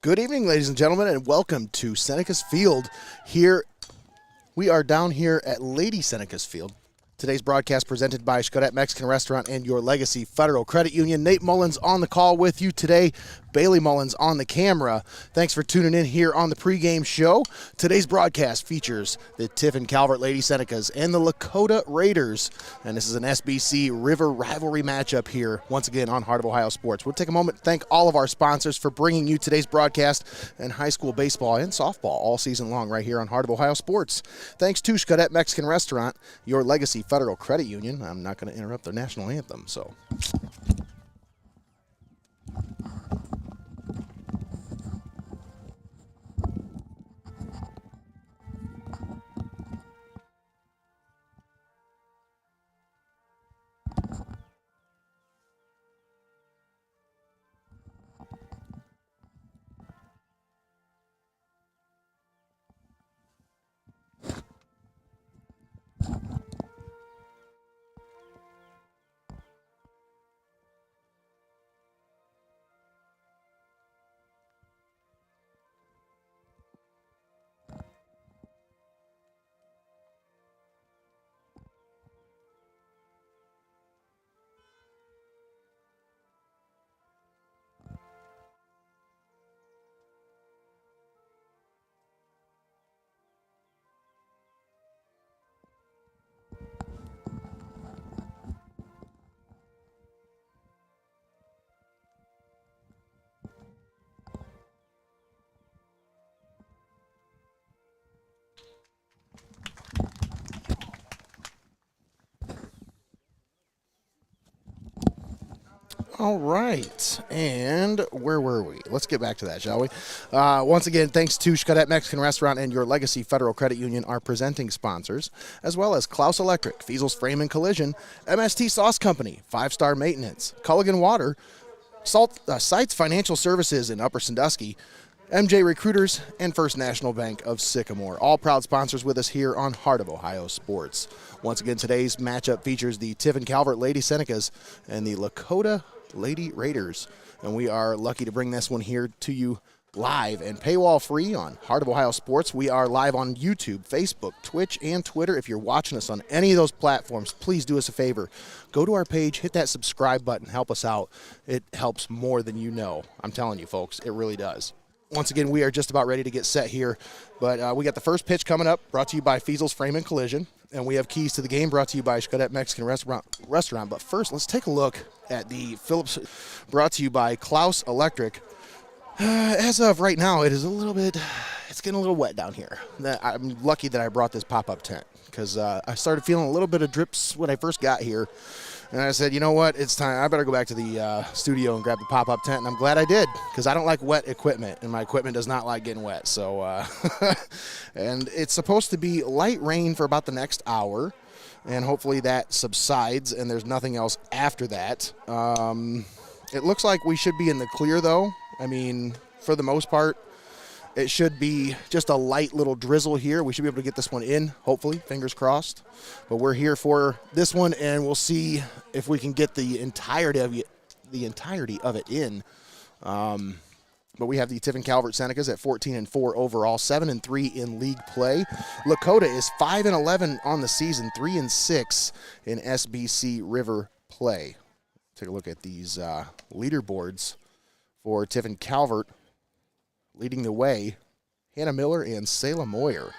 Good evening, ladies and gentlemen, and welcome to Senecas Field. Here, we are down here at Lady Senecas Field. Today's broadcast presented by Xcaret Mexican Restaurant and Your Legacy Federal Credit Union. Nate Mullins on the call with you today. Bailey Mullins on the camera. Thanks for tuning in here on the pregame show. Today's broadcast features the Tiffin Calvert Lady Senecas and the Lakota Raiders. And this is an SBC River rivalry matchup here, once again on Heart of Ohio Sports. We'll take a moment to thank all of our sponsors for bringing you today's broadcast and high school baseball and softball all season long right here on Heart of Ohio Sports. Thanks to Xcaret Mexican Restaurant, Your Legacy Federal Credit Union. I'm not going to interrupt their national anthem, so... All right, and where were we? Let's get back to that, shall we? Once again, thanks to Xcaret Mexican Restaurant and Your Legacy Federal Credit Union, our presenting sponsors, as well as Clouse Electric, Feasel's Frame and Collision, MST Sauce Company, 5-Star Maintenance, Culligan Water, Seitz Financial Services in Upper Sandusky, MJ Recruiters, and First National Bank of Sycamore. All proud sponsors with us here on Heart of Ohio Sports. Once again, today's matchup features the Tiffin Calvert Lady Senecas and the Lakota Lady Raiders. And we are lucky to bring this one here to you live and paywall free on Heart of Ohio Sports. We are live on YouTube, Facebook, Twitch, and Twitter. If you're watching us on any of those platforms, please do us a favor. Go to our page, hit that subscribe button, help us out. It helps more than you know. I'm telling you, folks, it really does. Once again, we are just about ready to get set here, but we got the first pitch coming up, brought to you by Feasel's Frame and Collision, and we have keys to the game brought to you by Xcaret Mexican Restaurant. But first, let's take a look at the Phillips, brought to you by Clouse Electric. As of right now, it's getting a little wet down here. I'm lucky that I brought this pop-up tent because I started feeling a little bit of drips when I first got here. And I said, you know what, it's time. I better go back to the studio and grab the pop-up tent, and I'm glad I did because I don't like wet equipment, and my equipment does not like getting wet. So, and it's supposed to be light rain for about the next hour, and hopefully that subsides, and there's nothing else after that. It looks like we should be in the clear, though. I mean, for the most part, it should be just a light little drizzle here. We should be able to get this one in, hopefully, fingers crossed. But we're here for this one, and we'll see if we can get the entirety of it in. But we have the Tiffin Calvert Senecas at 14-4 overall, 7-3 in league play. Lakota is 5-11 on the season, 3-6 in SBC River play. Take a look at these leaderboards for Tiffin Calvert. Leading the way, Hannah Miller and Selah Moyer.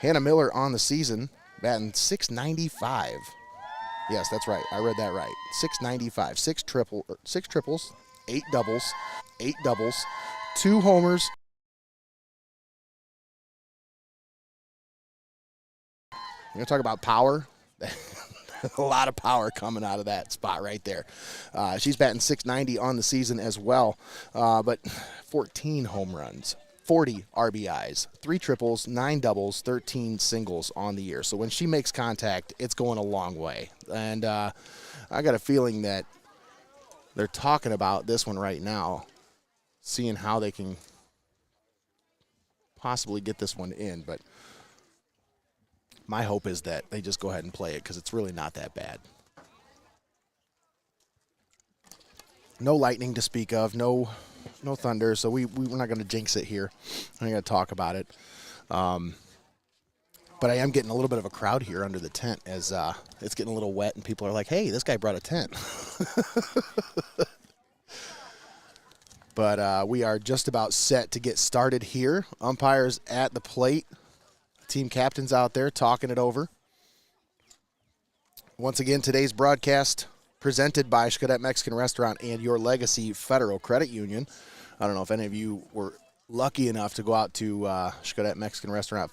Hannah Miller on the season, batting .695. Yes, that's right. I read that right. .695. Six triples, 8 doubles, 2 homers. You're going to talk about power? A lot of power coming out of that spot right there. She's batting .690 on the season as well, but 14 home runs, 40 RBIs, 3 triples, 9 doubles, 13 singles on the year. So when she makes contact, it's going a long way. And I got a feeling that they're talking about this one right now, seeing how they can possibly get this one in, but my hope is that they just go ahead and play it because it's really not that bad. No lightning to speak of, no no thunder, so we're not going to jinx it here. I'm going to talk about it. But I am getting a little bit of a crowd here under the tent as it's getting a little wet, and people are like, hey, this guy brought a tent. But we are just about set to get started here. Umpires at the plate. Team captains out there talking it over. Once again, today's broadcast presented by Xcaret Mexican Restaurant and Your Legacy Federal Credit Union. I don't know if any of you were lucky enough to go out to Xcaret Mexican Restaurant